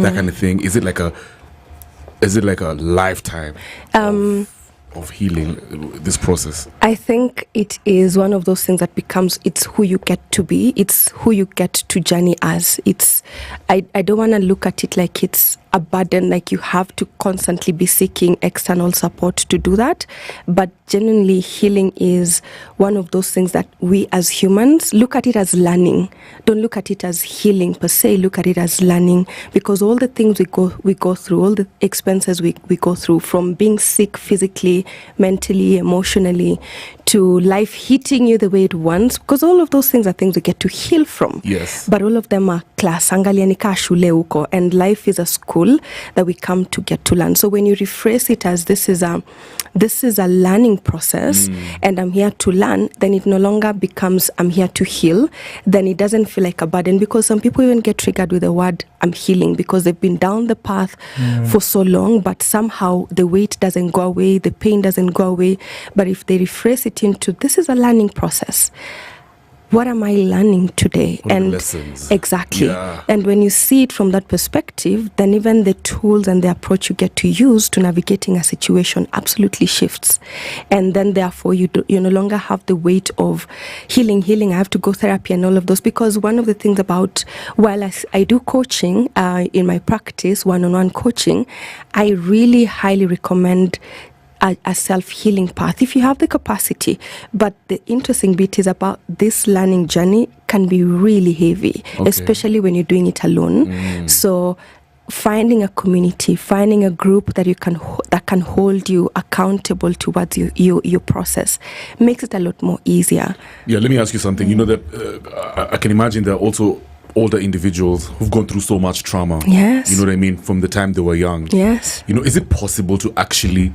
that kind of thing? Is it like a lifetime of healing, this process? I think it is one of those things that becomes, it's who you get to be, it's who you get to journey as. I don't want to look at it like it's a burden, like you have to constantly be seeking external support to do that. But genuinely, healing is one of those things that we as humans look at it as learning. Don't look at it as healing per se, look at it as learning, because all the things we go through, all the expenses we go through, from being sick physically, mentally, emotionally, to life hitting you the way it wants, because all of those things are things we get to heal from. Yes. But all of them are class, angalia ni ka shule huko, and life is a school that we come to get to learn. So when you rephrase it as this is a learning process, and I'm here to learn, then it no longer becomes I'm here to heal. Then it doesn't feel like a burden, because some people even get triggered with the word I'm healing because they've been down the path for so long, but somehow the weight doesn't go away, the pain doesn't go away. But if they rephrase it into this is a learning process, what am I learning today? And lessons. Exactly. Yeah. And when you see it from that perspective, then even the tools and the approach you get to use to navigating a situation absolutely shifts. And then therefore you no longer have the weight of healing, I have to go therapy and all of those. Because one of the things about, while I do coaching in my practice, one-on-one coaching, I really highly recommend a self-healing path if you have the capacity. But the interesting bit is about this learning journey can be really heavy, especially when you're doing it alone. So finding a community, finding a group that can hold you accountable towards your process makes it a lot more easier. Yeah, let me ask you something. You know that I can imagine there are also older individuals who've gone through so much trauma. Yes. You know what I mean? From the time they were young. Yes. You know, is it possible to actually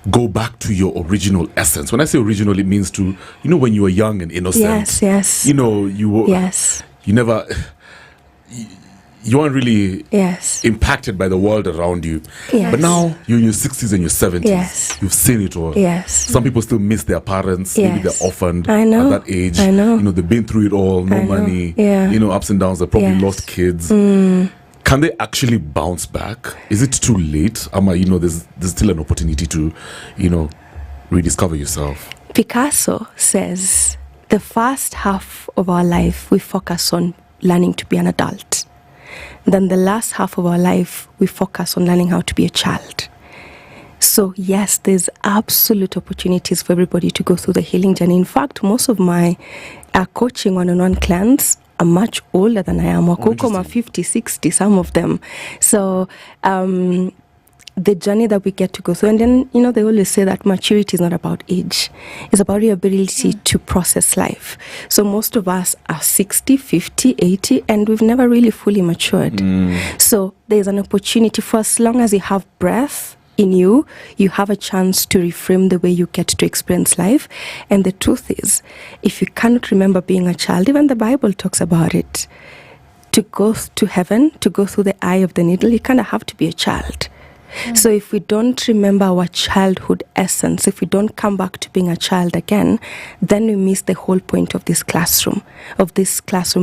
go back to your original essence? When I say original, it means to, you know, when you were young and innocent. Yes. You know, you were. Yes. You never. You weren't really yes. impacted by the world around you. Yes. But now you're in your 60s and your 70s. Yes. You've seen it all. Yes. Some people still miss their parents. Yes. Maybe they're orphaned I know. at that age. I know. You know, they've been through it all. No money. Yeah. You know, ups and downs. They probably Yes. lost kids. Can they actually bounce back? Is it too late? You know, there's still an opportunity to, you know, rediscover yourself. Picasso says the first half of our life we focus on learning to be an adult. Then the last half of our life we focus on learning how to be a child. So yes, there's absolute opportunities for everybody to go through the healing journey. In fact, most of my coaching one-on-one clients are much older than I am. Wakokoma 50, 60, some of them. So the journey that we get to go through. And then, you know, they always say that maturity is not about age. It's about your ability to process life. So most of us are 60, 50, 80, and we've never really fully matured. So there's an opportunity for as long as you have breath in you, you have a chance to reframe the way you get to experience life. And the truth is, if you cannot remember being a child, even the Bible talks about it, to go to heaven, to go through the eye of the needle, you kind of have to be a child. So if we don't remember our childhood essence, if we don't come back to being a child again, then we miss the whole point of this classroom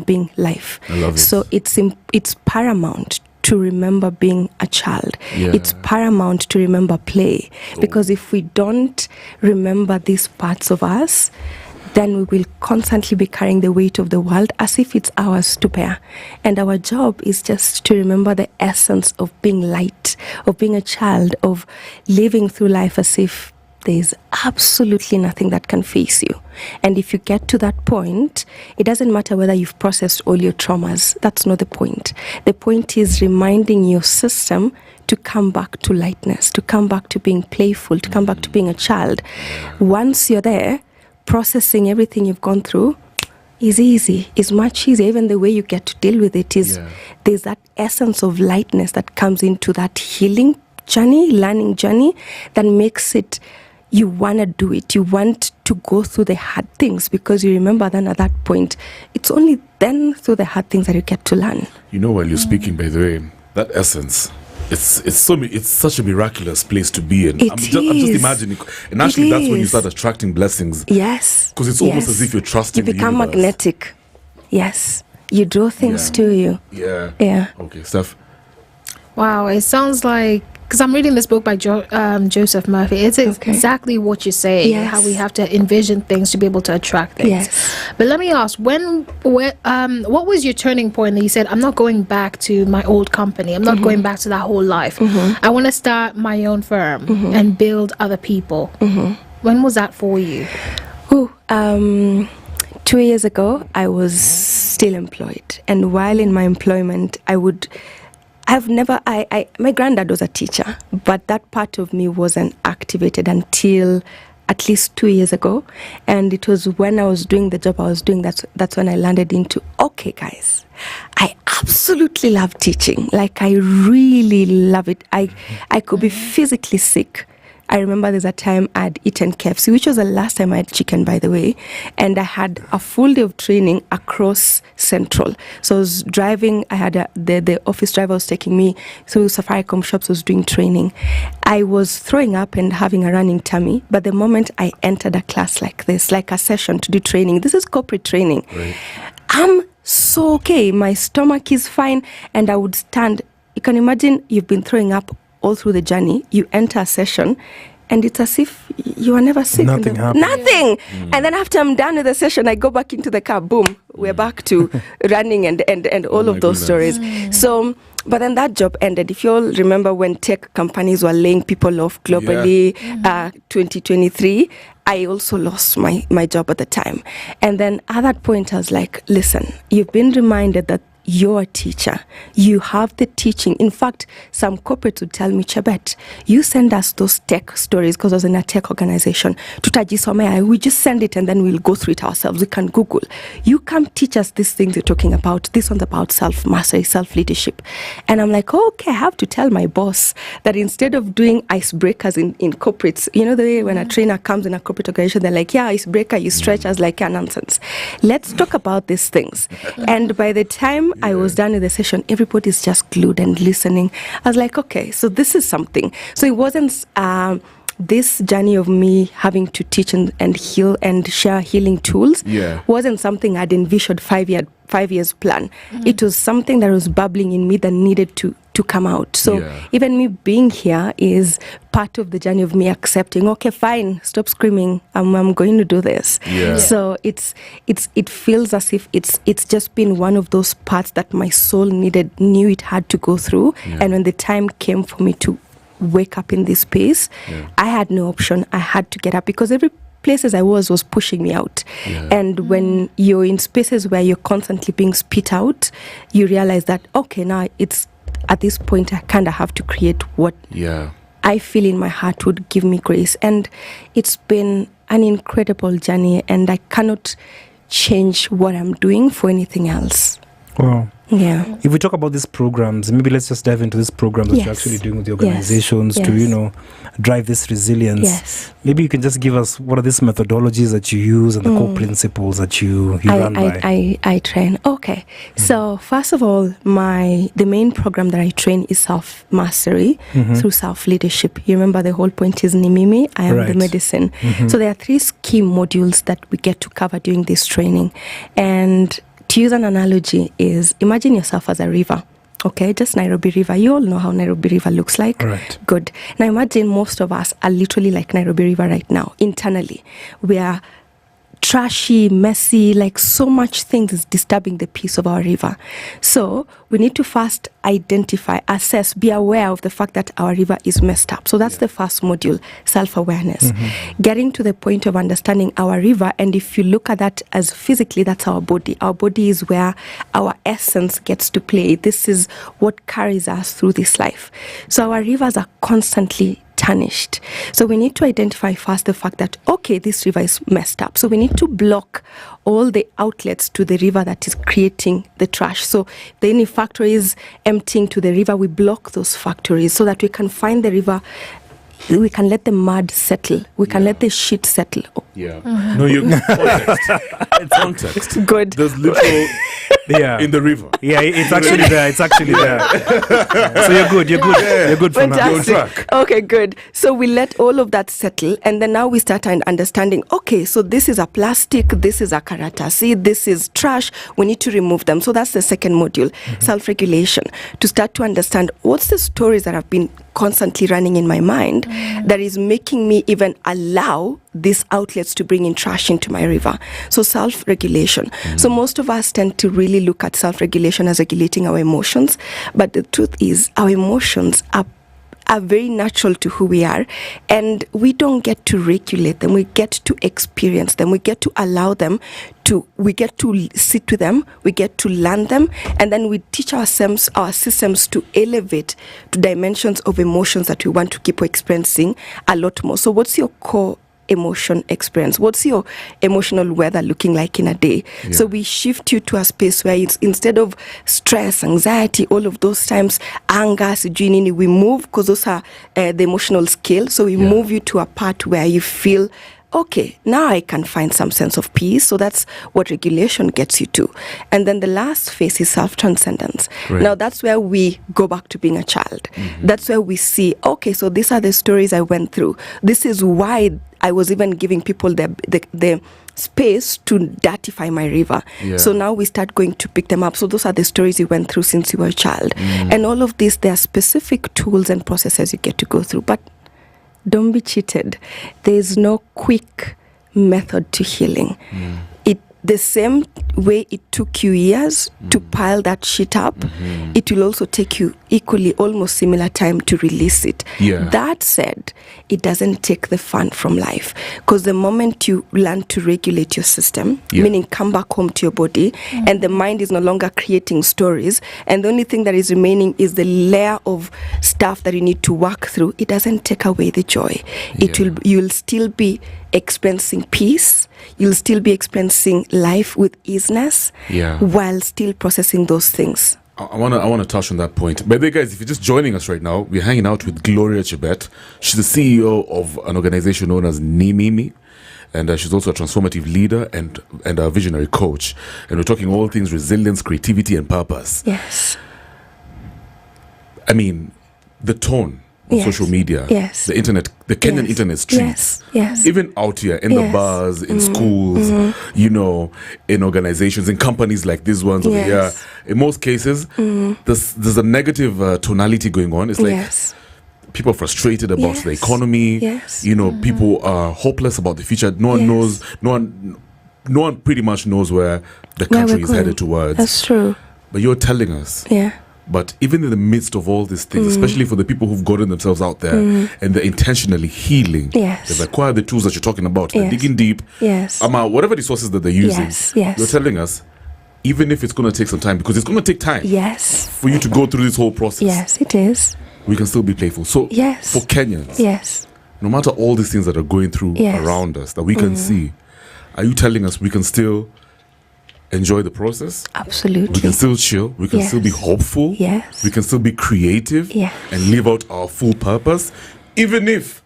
being life. I love it. So it's paramount to remember being a child. Yeah. It's paramount to remember play. Because if we don't remember these parts of us, then we will constantly be carrying the weight of the world as if it's ours to bear. And our job is just to remember the essence of being light, of being a child, of living through life as if there's absolutely nothing that can face you. And if you get to that point, it doesn't matter whether you've processed all your traumas. That's not the point. The point is reminding your system to come back to lightness, to come back to being playful, to come back to being a child. Once you're there, processing everything you've gone through is easy, is much easier. Even the way you get to deal with it is there's that essence of lightness that comes into that healing journey, learning journey, that makes it, you want to do it. You want to go through the hard things because you remember then at that point, it's only then through the hard things that you get to learn. You know, while you're speaking, by the way, that essence, it's such a miraculous place to be in. I'm just imagining, and actually that's when you start attracting blessings. Yes, because it's almost as if you're trusting. You become magnetic. Yes, you draw things to you. Yeah. Okay, Steph. Wow, it sounds like, because I'm reading this book by Joseph Murphy. It's exactly what you're saying, how we have to envision things to be able to attract things. Yes. But let me ask, what was your turning point that you said, I'm not going back to my old company, I'm not going back to that whole life, I want to start my own firm and build other people? When was that for you? 2 years ago, I was still employed, and while in my employment, my granddad was a teacher, but that part of me wasn't activated until at least 2 years ago. And it was when I was doing the job I was doing, that's when I landed into, okay, guys, I absolutely love teaching. Like, I really love it. I could be physically sick. I remember there's a time I'd eaten KFC, which was the last time I had chicken, by the way. And I had a full day of training across Central. So I was driving, I had the office driver was taking me through Safaricom shops, was doing training. I was throwing up and having a running tummy. But the moment I entered a class like this, like a session to do training, this is corporate training. Right. I'm so okay. My stomach is fine. And I would stand. You can imagine you've been throwing up all through the journey. You enter a session and it's as if you were never sick. Nothing happened. Nothing. And then after I'm done with the session, I go back into the car. Boom, we're back to running and all of those stories. So, but then that job ended. If you all remember when tech companies were laying people off globally, 2023, I also lost my job at the time. And then at that point, I was like, listen, you've been reminded that you're a teacher. You have the teaching. In fact, some corporates would tell me, Chebet, you send us those tech stories, because I was in a tech organization. Tutajisomea, we just send it and then we'll go through it ourselves. We can Google. You come teach us these things you're talking about. This one's about self-mastery, self-leadership. And I'm like, okay, I have to tell my boss that instead of doing icebreakers in corporates, you know, the way when a trainer comes in a corporate organization, they're like, yeah, icebreaker, you stretch. I was like, yeah, nonsense. Let's talk about these things. And by the time I was done with the session, everybody's just glued and listening. I was like, okay, so this is something. So it wasn't this journey of me having to teach and heal and share healing tools wasn't something I'd envisioned 5 years plan. It was something that was bubbling in me that needed to come out. So even me being here is part of the journey of me accepting, okay, fine, stop screaming, I'm going to do this. So it feels as if it's just been one of those parts that my soul knew it had to go through. And when the time came for me to wake up in this space, I had no option. I had to get up, because every places I was pushing me out. And when you're in spaces where you're constantly being spit out, you realize that, okay, now it's at this point I kind of have to create what I feel in my heart would give me grace. And it's been an incredible journey, and I cannot change what I'm doing for anything else. Wow. Yeah. If we talk about these programs, maybe let's just dive into these programs that you're actually doing with the organizations to, drive this resilience. Maybe you can just give us what are these methodologies that you use and the core principles that you run by. I train. Okay. So first of all, the main program that I train is self-mastery through self-leadership. You remember the whole point is Nimimi, I am the medicine. So there are 3 key modules that we get to cover during this training. And to use an analogy is, imagine yourself as a river, okay? Just Nairobi River. You all know how Nairobi River looks like. Right. Good. Now imagine most of us are literally like Nairobi River right now, internally. We are trashy, messy, like so much things is disturbing the peace of our river. So we need to first identify, assess, be aware of the fact that our river is messed up. So that's the first module, self-awareness. Getting to the point of understanding our river, and if you look at that as physically, that's our body. Our body is where our essence gets to play. This is what carries us through this life. So our rivers are constantly tarnished. So we need to identify first the fact that, okay, this river is messed up. So we need to block all the outlets to the river that is creating the trash. So if there are any factories emptying to the river, we block those factories so that we can find the river. We can let the mud settle. We can let the shit settle. No, you context. Context. Good. There's in the river. Yeah, it's actually there. It's actually there. So you're good. You're good for now. You're on track. Okay, good. So we let all of that settle, and then now we start understanding, okay, so this is a plastic, this is a karatasi, this is trash, we need to remove them. So that's the second module, self-regulation, to start to understand what's the stories that have been constantly running in my mind that is making me even allow these outlets to bring in trash into my river. So self-regulation. So most of us tend to really look at self-regulation as regulating our emotions, but the truth is our emotions are very natural to who we are, and we don't get to regulate them. We get to experience them. We get to allow them to, we get to sit with them, we get to learn them, and then we teach our systems to elevate to dimensions of emotions that we want to keep experiencing a lot more. So what's your core emotion experience? What's your emotional weather looking like in a day? Yeah. So we shift you to a space where it's, instead of stress, anxiety, all of those times, anger, we move, because those are the emotional scale. So we move you to a part where you feel, okay, now I can find some sense of peace. So that's what regulation gets you to. And then the last phase is self-transcendence. Right. Now that's where we go back to being a child. That's where we see, okay, so these are the stories I went through. This is why I was even giving people the space to dirtify my river. Yeah. So now we start going to pick them up. So those are the stories you went through since you were a child. And all of this, there are specific tools and processes you get to go through. But don't be cheated. There is no quick method to healing. The same way it took you years to pile that shit up, it will also take you equally, almost similar time to release it. Yeah. That said, it doesn't take the fun from life, because the moment you learn to regulate your system, meaning come back home to your body, and the mind is no longer creating stories, and the only thing that is remaining is the layer of stuff that you need to work through, it doesn't take away the joy. You'll still be experiencing peace, you'll still be experiencing life with easiness, while still processing those things. I want to touch on that point. By the way, guys, if you're just joining us right now, we're hanging out with Gloria Chebet. She's the CEO of an organization known as Nyeri, and she's also a transformative leader and a visionary coach. And we're talking all things resilience, creativity, and purpose. Yes. I mean, the tone on social media, the internet, the Kenyan internet streets, even out here in the bars, in schools, you know, in organizations, in companies like these ones over here. In most cases, there's a negative tonality going on. It's like people are frustrated about the economy. You know, people are hopeless about the future. No one knows. No one pretty much knows where the country is headed towards. That's true. But you're telling us. But even in the midst of all these things, especially for the people who've gotten themselves out there and they're intentionally healing, they've acquired the tools that you're talking about, they're digging deep, whatever the sources that they're using, you're telling us, even if it's going to take some time, because it's going to take time for you to go through this whole process. Yes, it is. We can still be playful. So for Kenyans, no matter all these things that are going through around us that we can see, are you telling us we can still enjoy the process? Absolutely. We can still chill. We can still be hopeful. Yes. We can still be creative and live out our full purpose, even if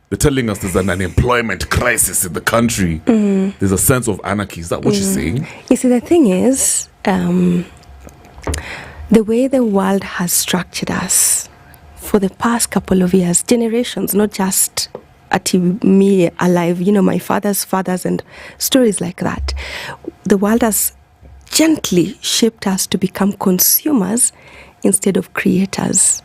they're telling us there's an unemployment crisis in the country. There's a sense of anarchy. Is that what you're saying? You see, the thing is, the way the world has structured us for the past couple of years, generations, not just at me alive, you know, my father's fathers and stories like that. The world has gently shaped us to become consumers instead of creators.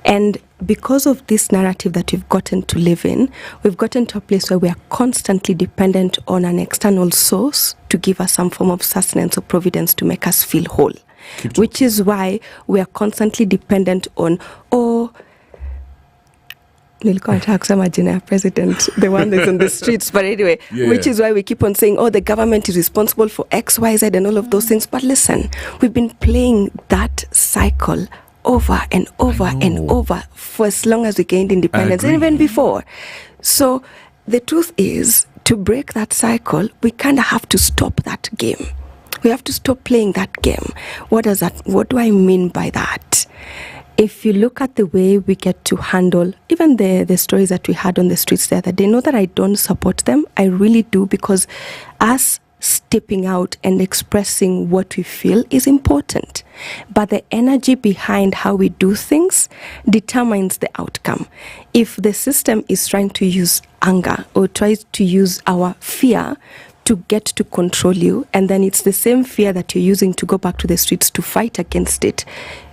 And because of this narrative that we've gotten to live in, we've gotten to a place where we are constantly dependent on an external source to give us some form of sustenance or providence to make us feel whole. Which is why we are constantly dependent on, nilikuwa nataka kusema jina ya president, the one that's on the streets, but anyway, which is why we keep on saying, the government is responsible for X, Y, Z and all of those things. But listen, we've been playing that cycle over and over and over for as long as we gained independence, and even before. So the truth is, to break that cycle, we kind of have to stop that game. We have to stop playing that game. What do I mean by that? If you look at the way we get to handle even the stories that we had on the streets the other day, know that I don't support them. I really do, because us stepping out and expressing what we feel is important. But the energy behind how we do things determines the outcome. If the system is trying to use anger or tries to use our fear to get to control you, and then it's the same fear that you're using to go back to the streets to fight against it,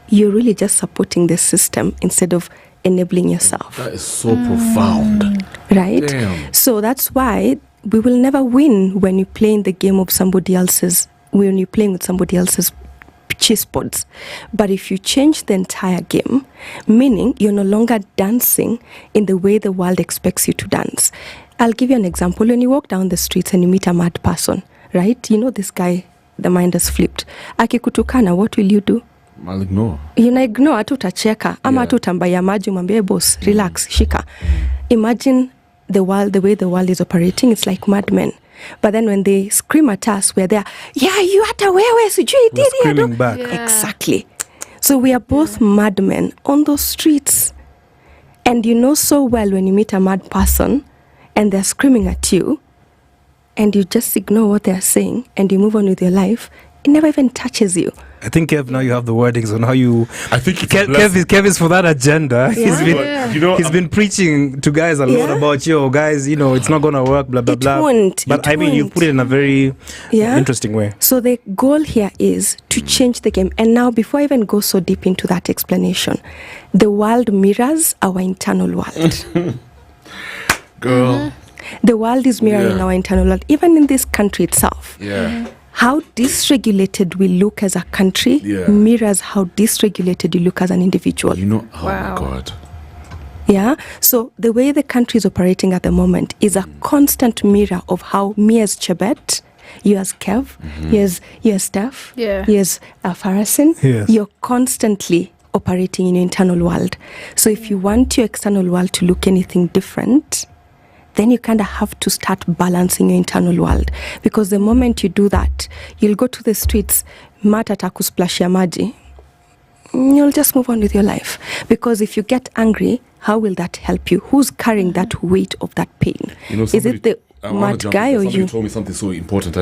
you're really just supporting the system instead of enabling yourself. That is so profound. Right? Damn. So that's why we will never win when you play in the game of somebody else's, when you're playing with somebody else's chessboards. But if you change the entire game, meaning you're no longer dancing in the way the world expects you to dance. I'll give you an example. When you walk down the streets and you meet a mad person, right? You know this guy, the mind has flipped. Akikutukana, what will you do? I'll ignore. Ignore, hata utacheka ama hata utambaya maji mwambie boss, relax, shika. Imagine the world, the way the world is operating, it's like madmen. But then when they scream at us, we're there, yeah, you hata wewe sijui didi. We're screaming back. Yeah. Exactly. So we are both madmen on those streets. And you know so well when you meet a mad person and they're screaming at you and you just ignore what they're saying and you move on with your life, it never even touches you. I think, Kev, now you have the wordings on how you... I think Kev is for that agenda. Yeah. He's been preaching to guys a lot about, guys, it's not going to work, blah, blah, blah. But I mean, you put it in a very interesting way. So the goal here is to change the game. And now, before I even go so deep into that explanation, the world mirrors our internal world. Girl. The world is mirroring our internal world, even in this country itself. Yeah. How dysregulated we look as a country mirrors how dysregulated you look as an individual. Oh my God. Yeah. So the way the country is operating at the moment is a constant mirror of how me as Chebet, you as Kev, you as Steph, you as Ferraccin, you're constantly operating in your internal world. So if you want your external world to look anything different, then you kind of have to start balancing your internal world. Because the moment you do that, you'll go to the streets, mata takusplashia maji, you'll just move on with your life. Because if you get angry, how will that help you? Who's carrying that weight of that pain? Is it the mad guy or you? Somebody told me something so important.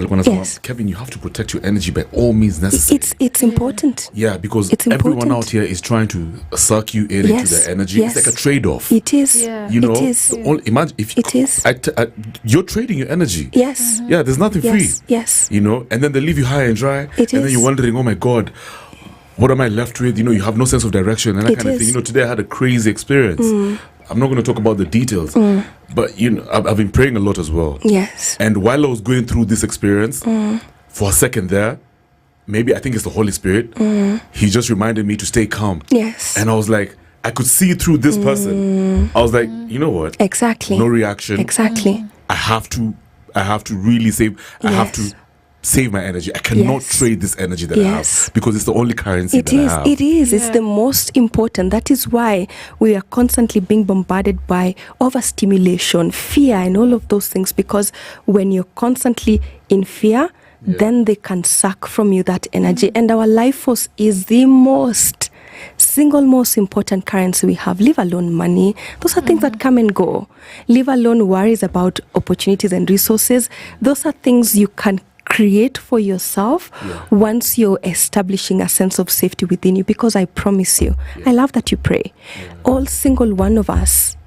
Kevin, you have to protect your energy by all means necessary. It's important. Yeah, because everyone out here is trying to suck you in into their energy. It's like a trade-off. It is. Yeah. It is. Imagine if it is. You're trading your energy. Yes. Yeah, there's nothing free. Yes. And then they leave you high and dry. And then you're wondering, oh my God, what am I left with? You have no sense of direction and that kind of thing. Today I had a crazy experience. I'm not going to talk about the details, but I've been praying a lot as well. Yes. And while I was going through this experience, for a second there, maybe I think it's the Holy Spirit, he just reminded me to stay calm. Yes. And I was like, I could see through this person. I was like, you know what? Exactly. No reaction. Exactly. I have to really save. I have to save my energy. I cannot trade this energy that I have because it's the only currency that I have. It is. It's the most important. That is why we are constantly being bombarded by overstimulation, fear, and all of those things. Because when you're constantly in fear, then they can suck from you that energy. And our life force is the single most important currency we have. Leave alone money. Those are things that come and go. Leave alone worries about opportunities and resources. Those are things you can create for yourself once you're establishing a sense of safety within you. Because I promise you, I love that you pray. All single one of us,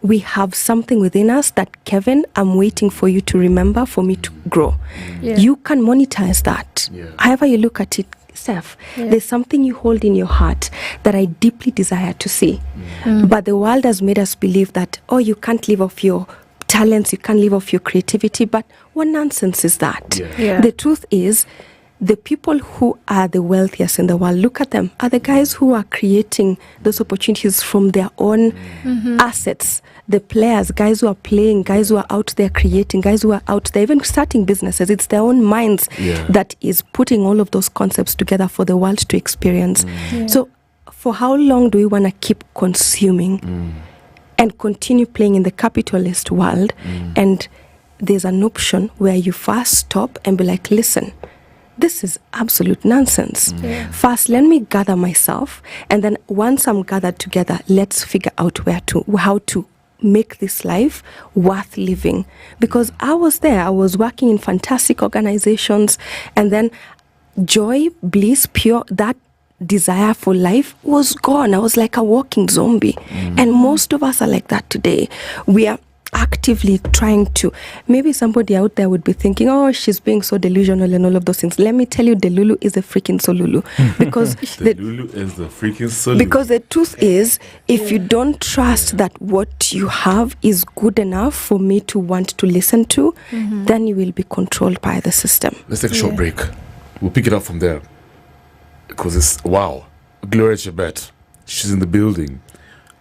we have something within us that, Kevin, I'm waiting for you to remember for me to grow. You can monetize that. However you look at it, Steph, there's something you hold in your heart that I deeply desire to see. But the world has made us believe that, you can't live off your talents, you can't live off your creativity. But what nonsense is that? The truth is, the people who are the wealthiest in the world, look at them, are the guys who are creating those opportunities from their own assets. The players, guys who are playing, guys who are out there creating, guys who are out there even starting businesses. It's their own minds that is putting all of those concepts together for the world to experience. So for how long do we want to keep consuming and continue playing in the capitalist world? And there's an option where you first stop and be like, listen, this is absolute nonsense. First, let me gather myself, and then once I'm gathered together, let's figure out how to make this life worth living? Because I was there, I was working in fantastic organizations, and then joy, bliss, pure, that desire for life was gone. I was like a walking zombie. And most of us are like that today. We are actively trying to, maybe somebody out there would be thinking, oh, she's being so delusional and all of those things. Let me tell you, Delulu is a freaking Solulu. Because Delulu is the freaking Solulu. Because the truth is, if you don't trust that what you have is good enough for me to want to listen to, then you will be controlled by the system. Let's take a short break. We'll pick it up from there. Because it's, wow, Gloria Chebet, she's in the building.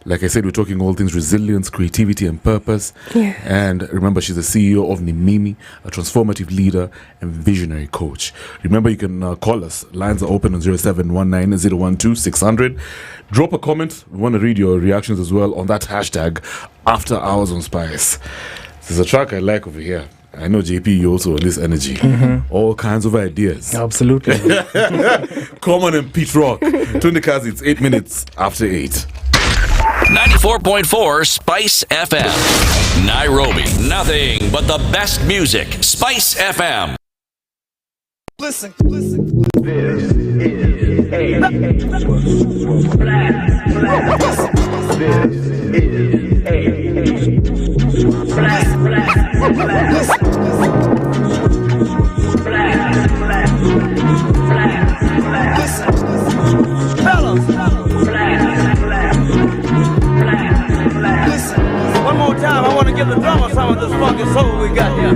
Like I said, we're talking all things resilience, creativity, and purpose. Yeah. And remember, she's the CEO of Nimimi, a transformative leader and visionary coach. Remember, you can call us. Lines are open on 0719-012-600. Drop a comment. We want to read your reactions as well on that hashtag, After Hours on Spice. There's a track I like over here. I know, JP, you also on this energy. All kinds of ideas. Absolutely. Common and Pete Rock. 20 cars, it's 8 minutes after 8. 94.4 Spice FM. Nairobi, nothing but the best music. Spice FM. Listen. This is a black. This is a black. Listen, fellas. Listen, one more time, I want to give the drummer some of this funky soul we got here.